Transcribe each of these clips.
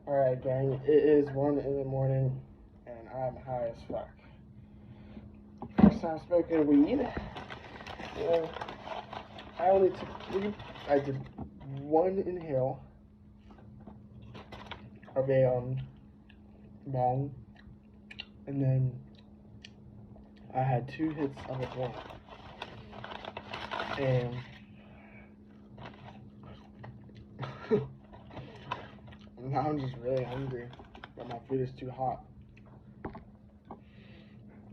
Alright, gang, it is 1 in the morning and I'm high as fuck. First time smoking weed. Well, I only took I did one inhale of a bong, and then I had 2 hits of a blunt. And now I'm just really hungry, but my food is too hot.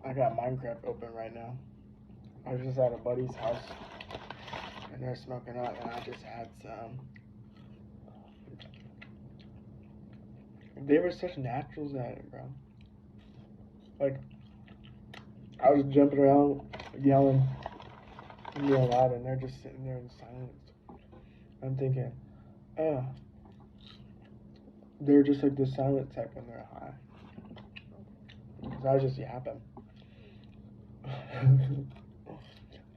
I got Minecraft open right now. I was just at a buddy's house, and they're smoking up, and I just had some. They were such naturals at it, bro. Like, I was jumping around, yelling, and yelling loud, and they're just sitting there in silence. I'm thinking, they're just like the silent type when they're high. So I was just yapping.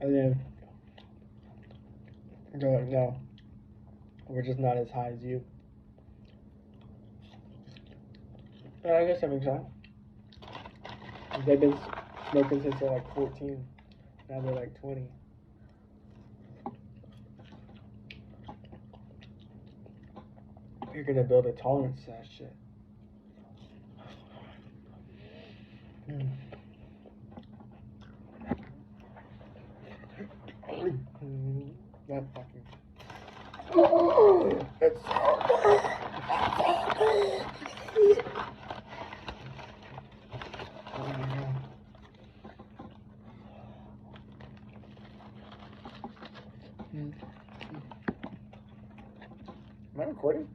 And then they're like, no, we're just not as high as you. And I guess that makes sense. They've been smoking since they're like 14. Now they're like 20. You're gonna build a tolerance to that shit. That fucking. It's so good. Oh my god. Am I recording?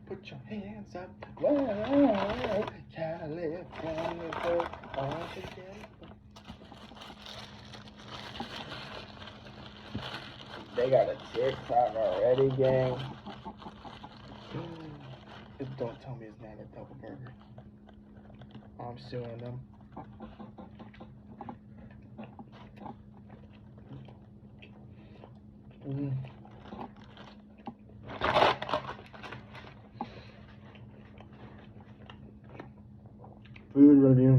Put your hands up. Whoa, California, all together. They got a TikTok already, gang. Don't tell me it's not a double burger. Oh, I'm suing them. Food review.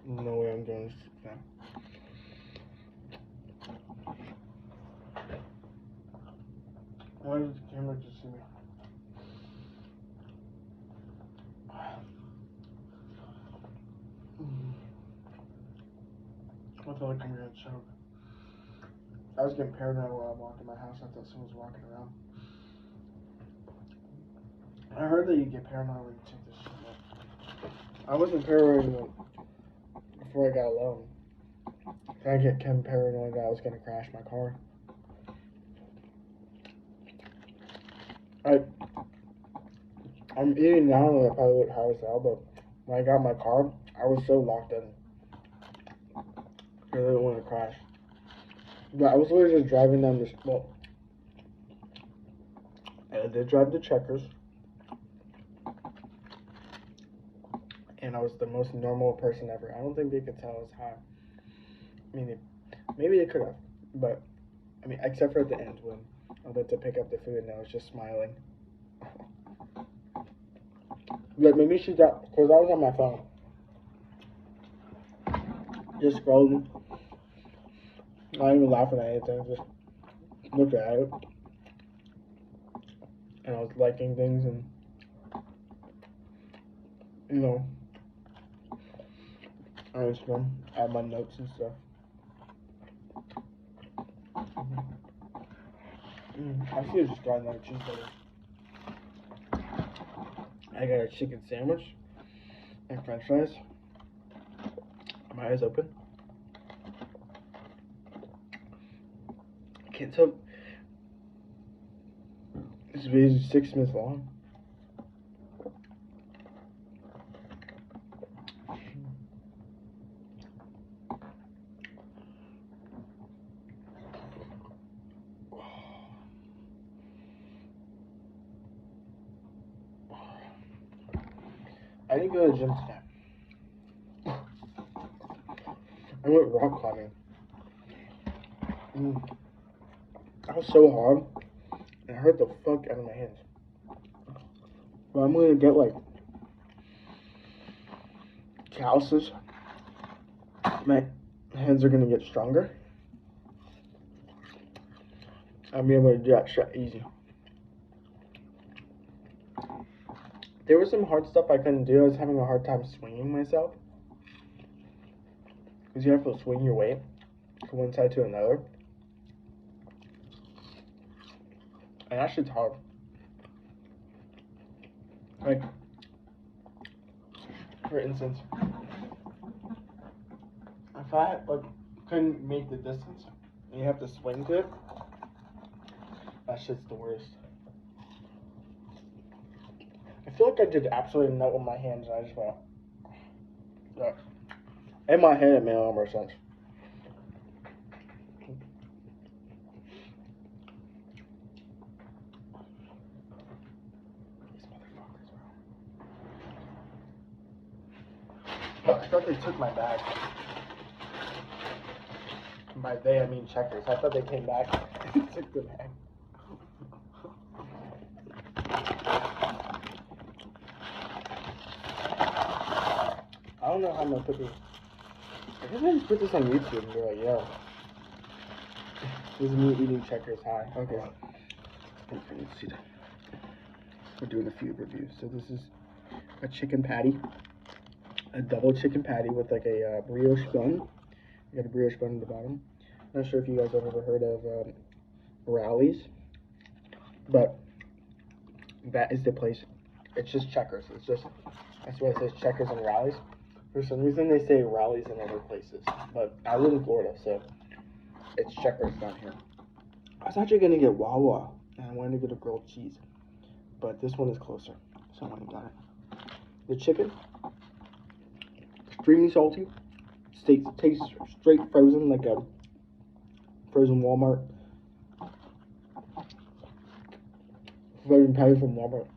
No way I'm going to sleep now. Why does the camera just see me? I feel like I'm gonna choke. I was getting paranoid while I walked in my house. I thought someone was walking around. I heard that you get paranoid when you take this shit up. I wasn't paranoid before I got alone. I get kind of paranoid that I was gonna crash my car. I'm eating now, and I probably look high as hell, but when I got my car, I was so locked in. I didn't want to crash. But I was literally just driving down this. Well, I did drive to Checkers. and I was the most normal person ever. I don't think they could tell I was high. I mean, maybe they could have, but I mean, except for at the end when I went to pick up the food and I was just smiling. But maybe she got, because I was on my phone, just scrolling, not even laughing at anything, just looking at it, and I was liking things and, you know, on Instagram, add my notes and stuff. I should have just gotten another cheeseburger. I got a chicken sandwich and french fries. My eyes open. I can't tell. This video is 6 minutes long. I didn't go to the gym today. I went rock climbing. That was so hard. It hurt the fuck out of my hands. But I'm gonna get like calluses. My hands are gonna get stronger. I'll be able to do that shit easy. There was some hard stuff I couldn't do. I was having a hard time swinging myself. Because you have to swing your weight from one side to another. And that shit's hard. Like, for instance, if I couldn't make the distance and you have to swing to it, that shit's the worst. I feel like I did absolutely nothing with my hands and I just went, yeah. In my head, it made a lot more sense. These motherfuckers, bro. I thought they took my bag. By they, I mean Checkers. I thought they came back and took the bag. I don't know how I'm gonna put this. I guess I just put this on YouTube and be like, yo, this is me eating Checkers high. Okay. Let's see that. We're doing a food review. So this is a chicken patty, a double chicken patty with like a brioche bun. You got a brioche bun at the bottom. Not sure if you guys have ever heard of Rallies, but that is the place. It's just Checkers. It's just, that's why it says Checkers and Rallies. For some reason they say Rallies in other places, but I live in Florida, so it's Checkers down here. I was actually gonna get Wawa, and I wanted to get a grilled cheese, but this one is closer, so I went and got it. The chicken, extremely salty, tastes straight frozen, like a frozen Walmart frozen patty from Walmart.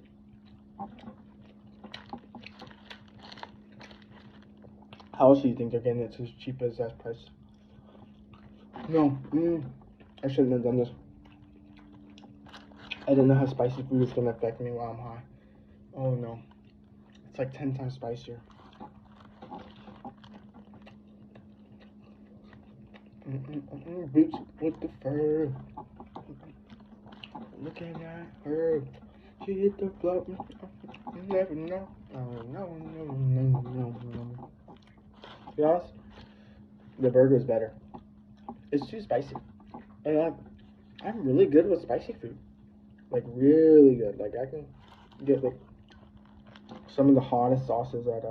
How else do you think they're getting it as cheap as that price? No, I shouldn't have done this. I didn't know how spicy food is gonna affect me while I'm high. Oh no, it's like 10 times spicier. Boots with the fur. Looking at her, she hit the floor. You never know. No. To be honest, the burger is better. It's too spicy, and I'm really good with spicy food. Like really good. Like I can get like some of the hottest sauces at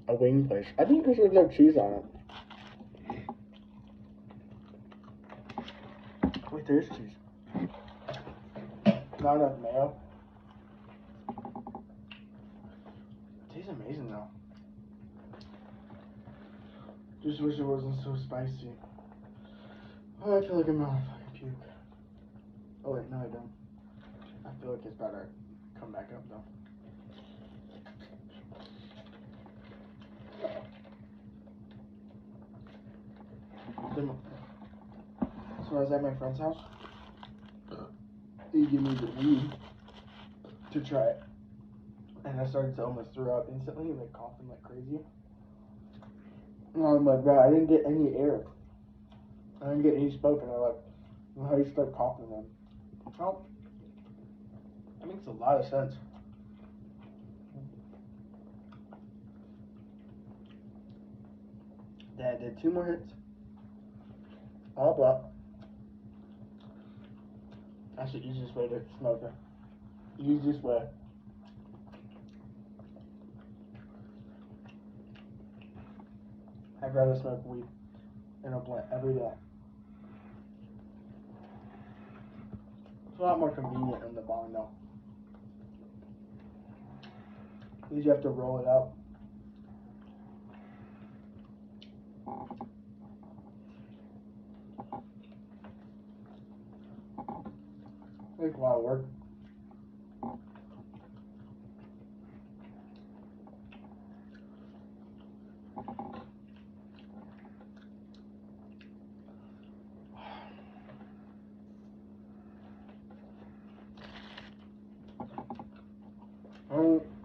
a wing place. I think because there's no cheese on it. Wait, there's cheese. Not enough mayo. It tastes amazing though. Just wish it wasn't so spicy. Oh, I feel like I'm gonna fucking puke. Oh wait, no I don't. I feel like it's better. Come back up though. So I was at my friend's house. He gave me the weed to try it. And I started to almost throw up instantly, like coughing like crazy. And I'm like, bro, I didn't get any air. I didn't get any smoke. And I'm like, well, how do you start coughing then? Well, that makes a lot of sense. Dad did 2 more hits. All up. That's the easiest way to smoke it. Easiest way. I'd rather smoke weed in a blunt every day. It's a lot more convenient in the bong though. Because you have to roll it out. Takes a lot of work.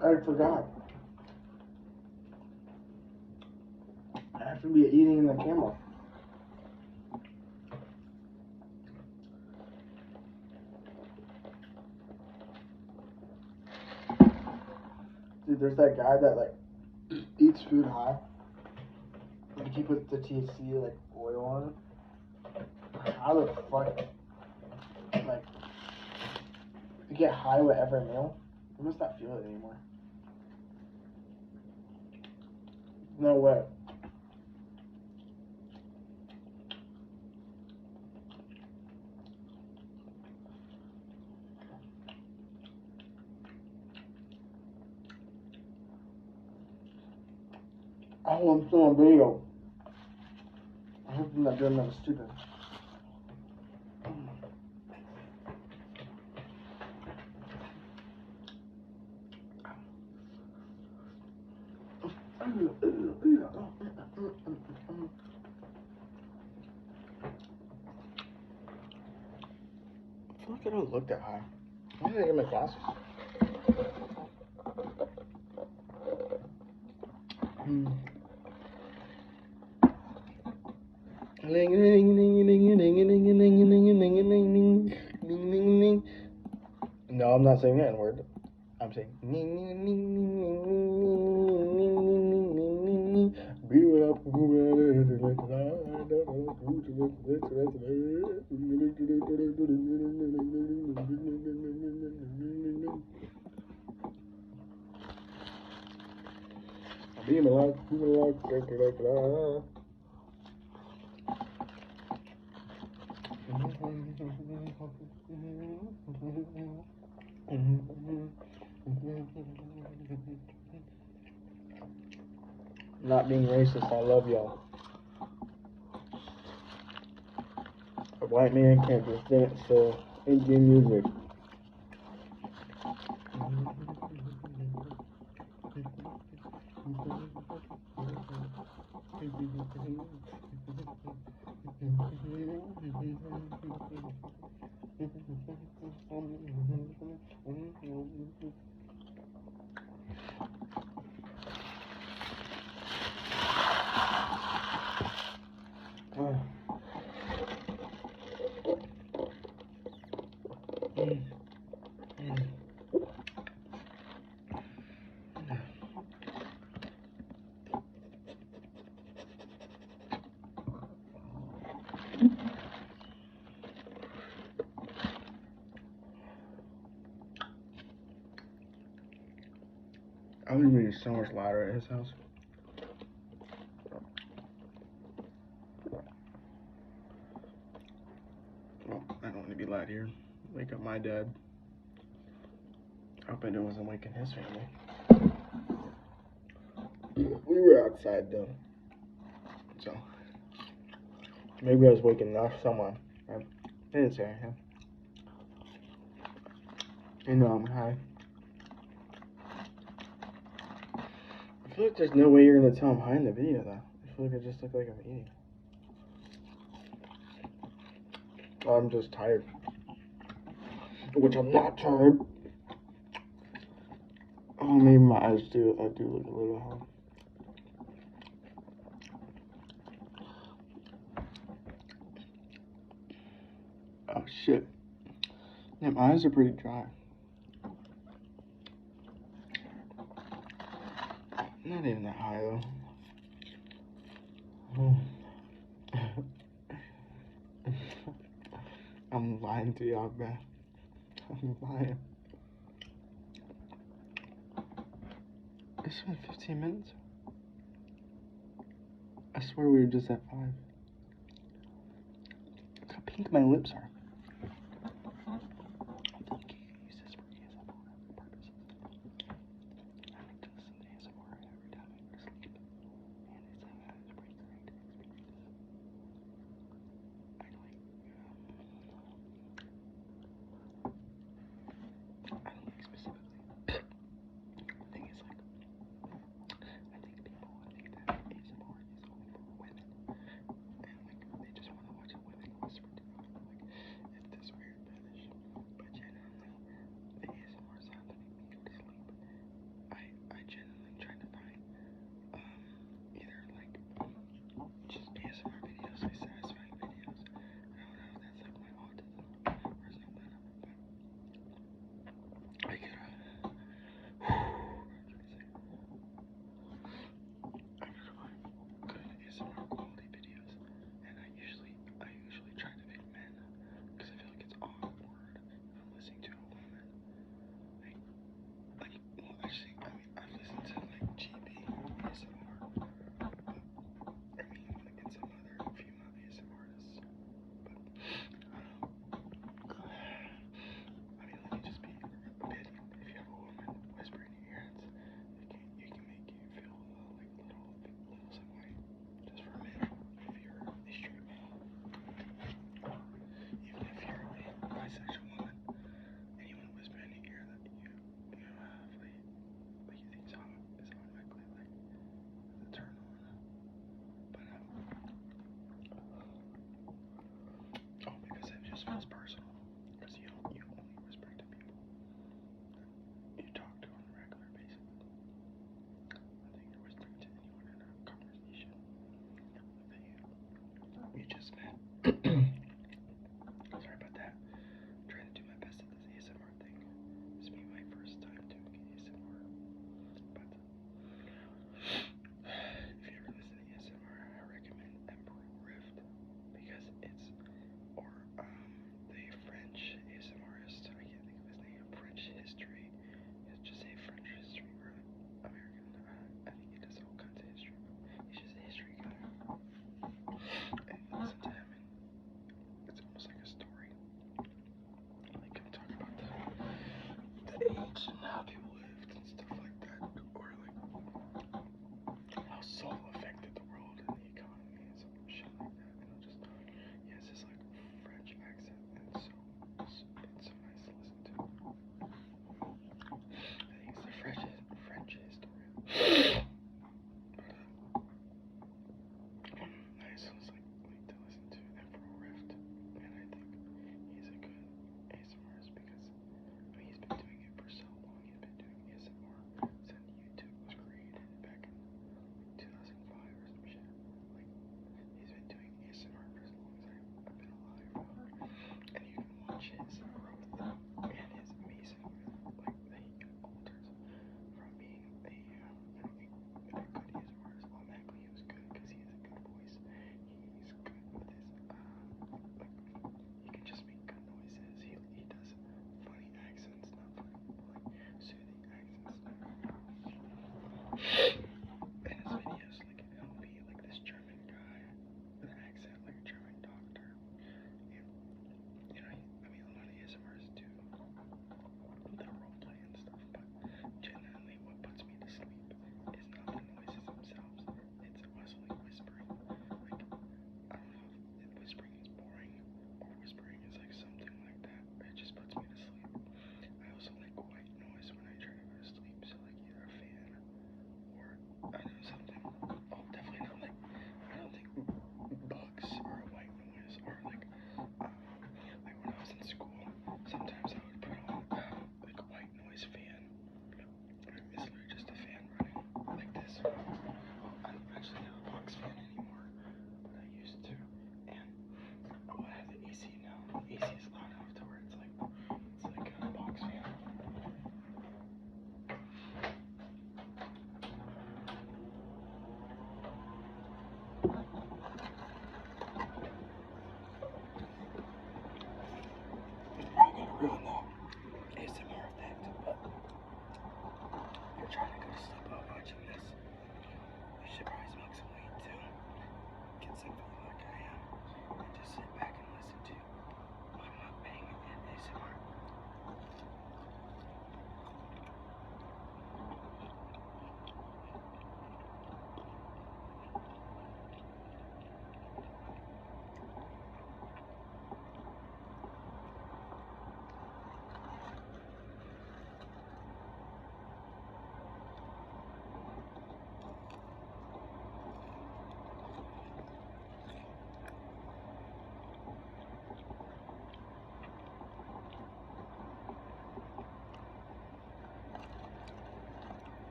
I forgot. I have to be eating in the camera. Dude, there's that guy that like eats food high. Like he puts the THC like oil on it. How the fuck? Like, you get high with every meal? You must not feel it anymore. No way. Oh, I'm still on video. I hope I'm not doing nothing stupid. I feel like I don't look that high. Why did I get my glasses? No, I'm not saying that word. I'm saying Not being racist, I love y'all. A white man can't just dance to Indian music. I would be so much louder at his house. Well, I don't want to be loud here. Wake up my dad. I hope I wasn't waking his family. We were outside though. So maybe I was waking up someone. I didn't say anything. You know I'm high. feel like there's no way you're gonna tell I'm high in the video though. I feel like I just look like I'm eating. I'm just tired. Which I'm not tired. Oh, maybe my eyes do. I do look a little high. Oh shit. Yeah, my eyes are pretty dry. Not even that high though. I'm lying to y'all, man. I'm lying. It's been 15 minutes. I swear we were just at 5. Look how pink my lips are. I think you can use this for ASMR purposes. I like to listen to ASMR every time I go to sleep. And it's pretty great experience. I don't like specifically. The thing is, like, I think people think that ASMR is only for women. And, like, they just want to watch a women whisper to them. Like, it's this weird fetish. But generally, the ASMR sound that make me go to sleep. I generally try to find, either, like, just ASMR videos, like, satisfying videos. I don't know if that's, like, my autism or something, but I could, good ASMR quality videos, and I usually try to pick men, because I feel like it's awkward if I'm listening to a woman. Well, actually, I mean, I've listened to like GB ASMR, but I mean, like, and some other female ASMR artists, but I mean, let me just be a bit. If you have a woman whispering in your ears, you can make you feel like little some way, just for a minute. If you're a straight male, even if you're a bisexual woman, anyone whispering in your ear that you have like you think is automatically like a turn on. But because it just feels personal, because you only whisper to people you talk to on a regular basis. I think you're whispering to anyone in a conversation that you just met. Sorry about that. I'm trying to do my best at this ASMR thing. This will be my first time doing ASMR. But if you ever listen to ASMR, I recommend Emperor Rift, because it's, or the French ASMRist, I can't think of his name, French history. It's just a French history or American. I think he does all kinds of history. He's just a history guy. And you listen to him, and it's almost like a story. Like him talk about the age and how people lived and stuff like that, or like how salt affected the world and the economy and some shit like that. And just, he has this like French accent, and it's so nice to listen to. I think it's the French historian. But I just like to listen to Emperor Rift, and I think he's a good ASMRist, because I mean, he's been doing it for so long. He's been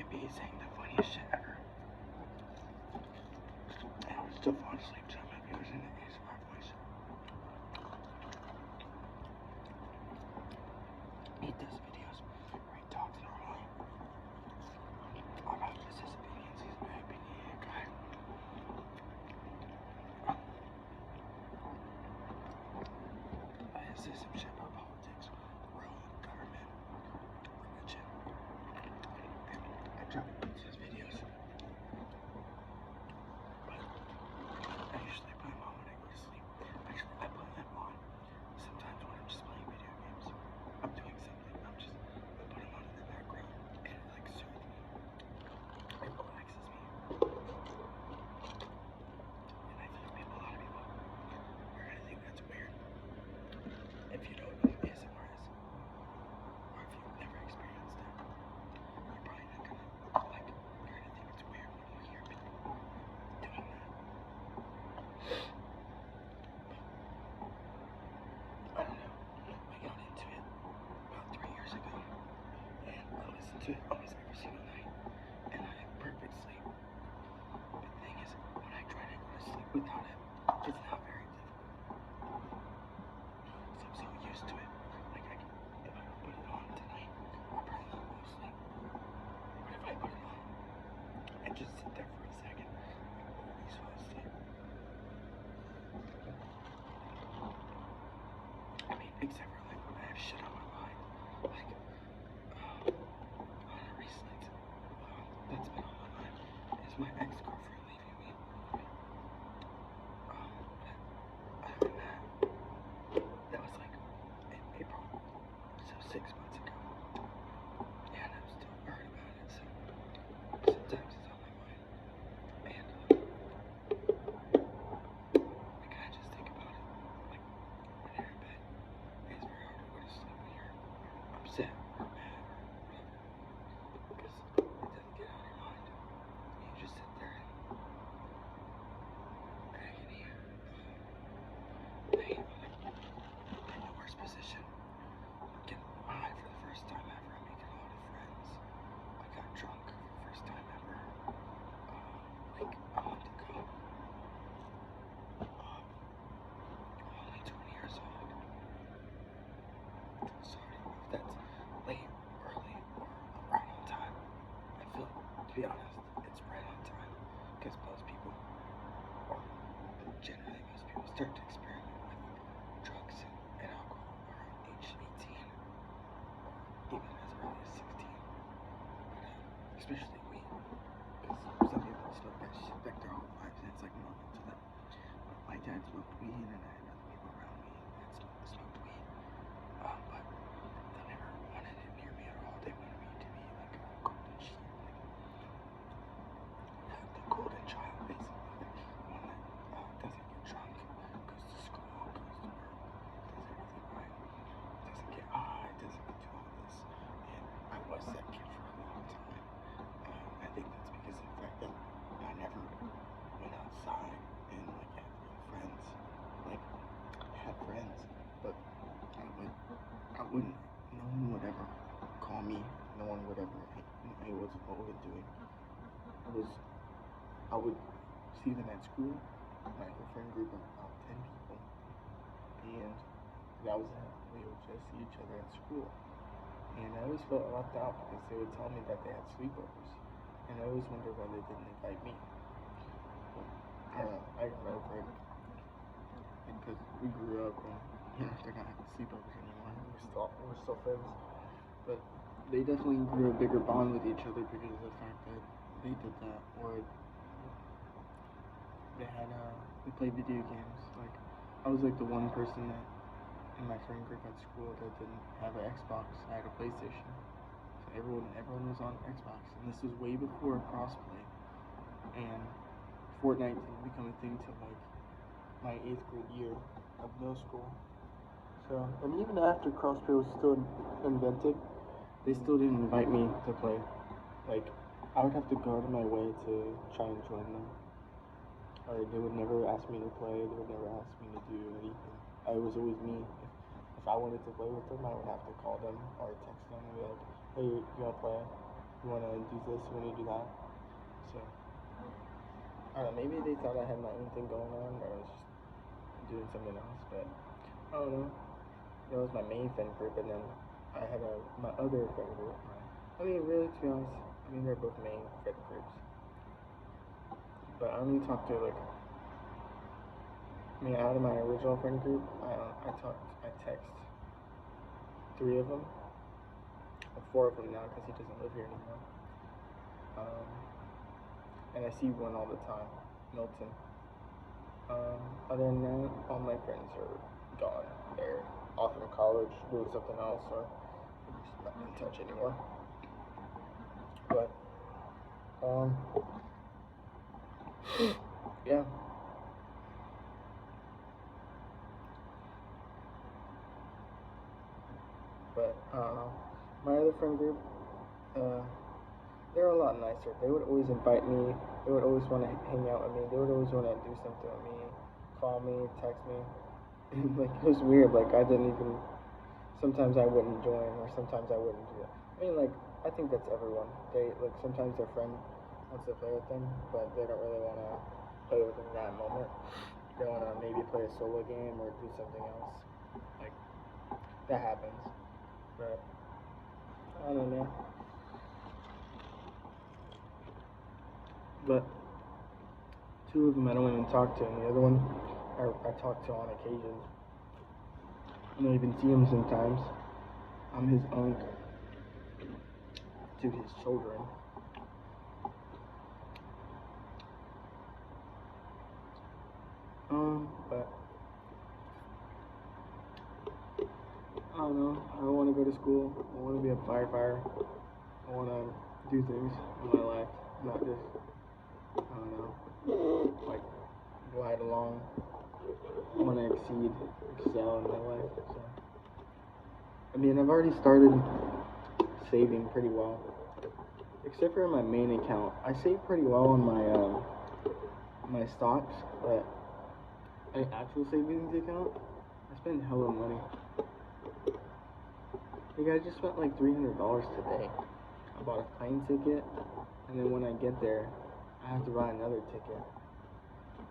at me saying the funniest shit ever. And I would still fall asleep to my viewers in the ASMR voice. He does videos where he talks normally about just his opinions. He's a very opinionated guy. He says some shit about politics, world, government, religion. I try to watch his videos. But I usually put them on when I go to sleep. Actually, I put them on sometimes when I'm just playing video games. I'm doing something. I put them on in the background, and it like soothes me. It relaxes me. And I think a lot of people are gonna think that's weird. If you don't know what ASMR is, or if you've never experienced it, you're probably not gonna you're gonna think it's weird when you hear people doing that. I don't know. I got into it about 3 years ago, and I listen to it almost every single night, and I have perfect sleep. But the thing is, when I try to go to sleep without it, it's not very difficult. So I'm so used to it. Like, if I put it on tonight, I'll probably not go to sleep. But if I put it on and just sit there for a second, I always fall asleep. I mean, except for like when I have shit on my mind. Like, recently, that's been on my mind is my ex-girlfriend leaving me. Other than that was like in April, so 6 months ago. And I'm still worried about it, so sometimes it's on my mind. And I kind of just think about it, like when you're in bed. It's very hard to go to sleep when you're upset or mad or whatever, because it doesn't get out of your mind. You just sit there and agony. Lay in the worst position. Getting high for the first time ever. I'm making a lot of friends. I got drunk for the first time ever. Like a month ago. I'm only 20 years old. So I don't know if that's late, early, or right on time. I feel, to be honest, it's right on time. Because most people, or generally most people, start to experiment with drugs and alcohol around age 18, or even as early as 16. But especially weed, because some people smoke that shit like their whole lives, and it's like normal to them. But my dad smoked weed, and I had other people around me that smoked weed. But they never wanted it near me at all. They wanted me to be like a golden sheep, like the golden child, basically. One that doesn't get drunk, goes to school, goes to work, does everything right, doesn't get high, doesn't do all this. And I was that kid for a long time. I think that's because of the fact that I never went outside and like had real friends. Like, I had friends, but I wouldn't, no one would ever call me, no one would ever, hey, what was doing? I would see them at school, my whole friend group of about 10 people, and that was it. We would just see each other at school. And I always felt left out because they would tell me that they had sleepovers. And I always wondered why they didn't invite me. But I got over it. Because we grew up and, they're not having sleepovers anymore. We're still friends. But they definitely grew a bigger bond with each other because of the fact that they did that. Or they had, we played video games. Like, I was like the one person that in my friend group at school that didn't have an Xbox. I had a PlayStation. So everyone was on Xbox. And this was way before crossplay. And Fortnite didn't become a thing till like my 8th grade year of middle school. So, and even after crossplay was still invented, they still didn't invite me to play. Like, I would have to go out of my way to try and join them. Or they would never ask me to play, they would never ask me to do anything. I was always me. If I wanted to play with them, I would have to call them or text them and be like, hey, you wanna play? you want to do this, you want to do that. So, I don't know, maybe they thought I had my own thing going on, or I was just doing something else, but I don't know. That was my main friend group, and then I had my other friend group. I mean, really, to be honest, I mean, they're both main friend groups. But I only talked to, like, I mean, out of my original friend group, I text 3 of them, or 4 of them now, because he doesn't live here anymore. And I see one all the time, Milton. Other than that, all my friends are gone. They're off in college doing something else, or just not in touch anymore. But, yeah. But, I don't know. My other friend group, they're a lot nicer. They would always invite me. They would always want to hang out with me. They would always want to do something with me, call me, text me. Like, it was weird. Like, I didn't even, sometimes I wouldn't join, or sometimes I wouldn't do it. I mean, like, I think that's everyone. They, like, sometimes their friend wants to play with them, but they don't really want to play with them in that moment. They want to maybe play a solo game or do something else. Like, that happens. But, I don't know. But 2 of them I don't even talk to, and the other one I talk to on occasion. I don't even see him sometimes. I'm his uncle to his children. But I don't know. I want to go to school. I want to be a firefighter. I want to do things in my life, not just, I don't know, like, glide along. I want to excel in my life. So, I mean, I've already started saving pretty well, except for my main account. I save pretty well on my stocks, but an actual savings account, I spend hella money. Like, I just spent like $300 today. I bought a plane ticket, and then when I get there, I have to buy another ticket,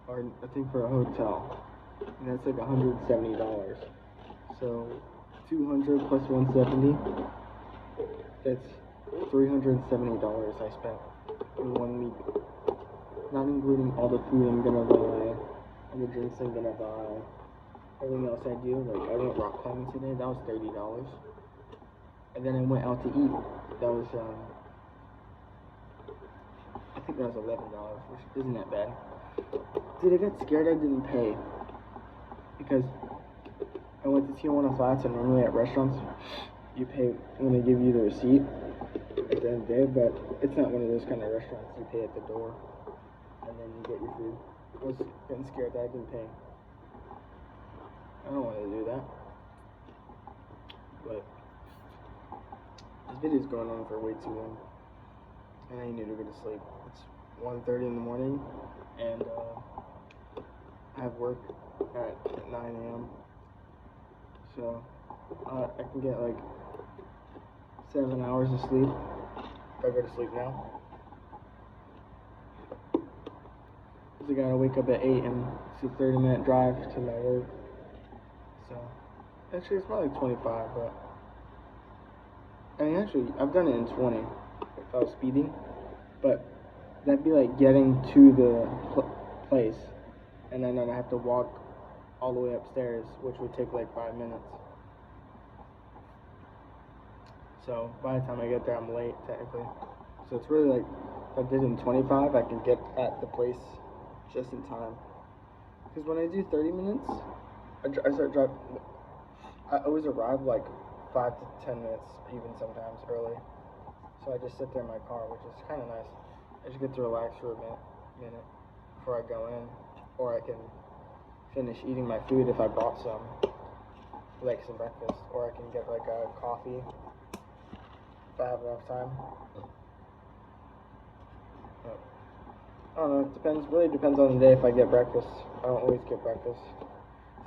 or I think for a hotel, and that's like $170. So 200 plus 170, that's $370 I spent in 1 week, not including all the food I'm gonna buy, all the drinks I'm gonna buy, everything else I do. Like, I went rock climbing today, that was $30. And then I went out to eat, that was, I think that was $11, which isn't that bad. Dude, I got scared I didn't pay, because I went to Tijuana Flats, and normally at restaurants, you pay when they give you the receipt at the end of the day, but it's not one of those kind of restaurants. You pay at the door, and then you get your food. I was getting scared that I didn't pay. I don't want to do that. But this video's going on for way too long, and I need to go to sleep. It's 1:30 in the morning, and I have work at 9 a.m. So I can get like 7 hours of sleep if I go to sleep now. Because I gotta wake up at 8, and it's a 30-minute drive to my work. So actually, it's probably 25, but I mean, actually, I've done it in 20 if I was speeding, but that'd be like getting to the place, and then I'd have to walk all the way upstairs, which would take like 5 minutes. So by the time I get there, I'm late, technically. So it's really like, if I did it in 25, I can get at the place just in time. Because when I do 30 minutes, I start driving. I always arrive like 5 to 10 minutes, even sometimes early. So I just sit there in my car, which is kind of nice. I just get to relax for a minute before I go in, or I can finish eating my food if I bought some, like some breakfast, or I can get like a coffee if I have enough time. But I don't know, it depends, really depends on the day if I get breakfast. I don't always get breakfast.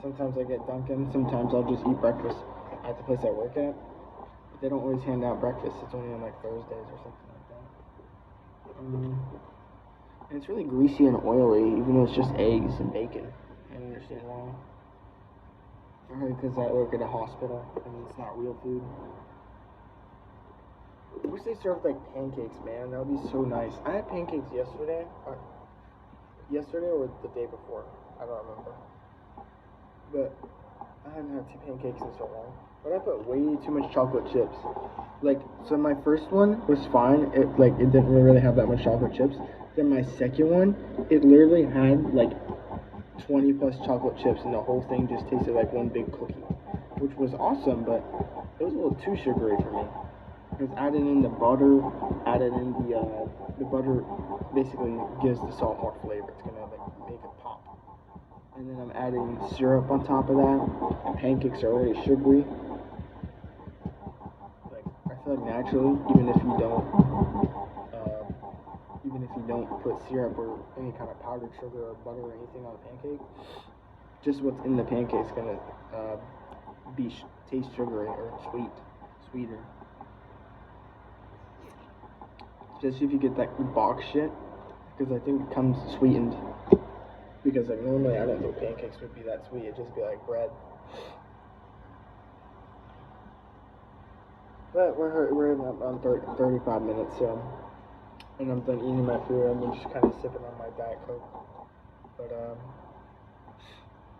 Sometimes I get Dunkin', sometimes I'll just eat breakfast at the place I work at. But they don't always hand out breakfast, it's only on like Thursdays or something like that. And it's really greasy and oily, even though it's just eggs and bacon. I don't understand why. I heard because I work at a hospital and it's not real food. I wish they served like pancakes, man. That would be so nice. I had pancakes yesterday. Yesterday or the day before. I don't remember. But I haven't had pancakes in so long. But I put way too much chocolate chips. Like, so my first one was fine. It didn't really have that much chocolate chips. Then my second one, it literally had like 20 plus chocolate chips, and the whole thing just tasted like one big cookie, which was awesome. But it was a little too sugary for me. Because added in the butter, added in the butter basically gives the salt more flavor. It's gonna like make it pop. And then I'm adding syrup on top of that. And pancakes are already sugary. Like I feel like naturally, even if you don't put syrup or any kind of powdered sugar or butter or anything on a pancake, just what's in the pancake is gonna taste sugary or sweeter. Especially if you get that box shit, because I think it comes sweetened. Because like normally I don't think pancakes would be that sweet. It'd just be like bread. But we're in on 35 minutes, so, and I'm done eating my food. I'm just kind of sipping on my Diet Coke. But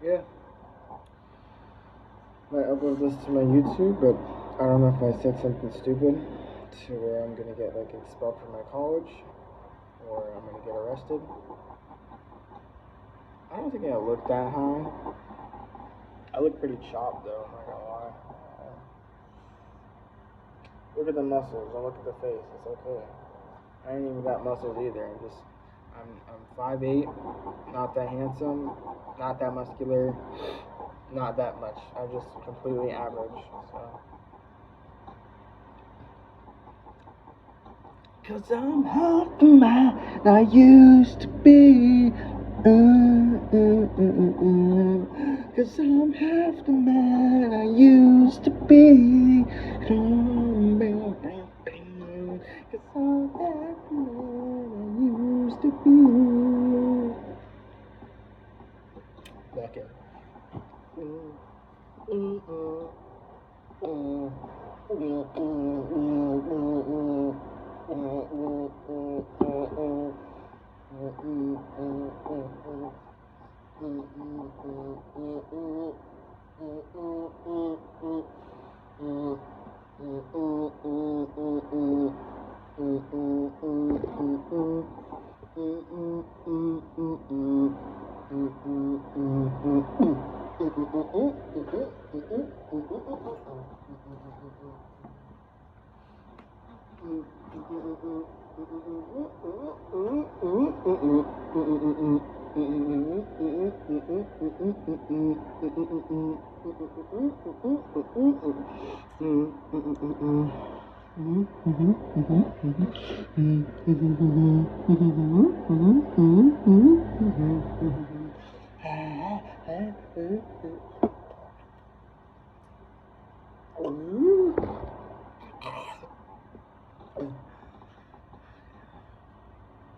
yeah. Might upload this to my YouTube, but I don't know if I said something stupid to where I'm gonna get like expelled from my college or I'm gonna get arrested. I don't think I look that high. I look pretty chopped though, I'm not gonna lie. Look at the muscles, don't look at the face, it's okay. I ain't even got muscles either. I'm 5'8", not that handsome, not that muscular, not that much. I'm just completely average, so. Cause I'm half the man I used to be. Cause I'm half the man I used to be. Cause I'm half the man I used to be. Back in.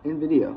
In video.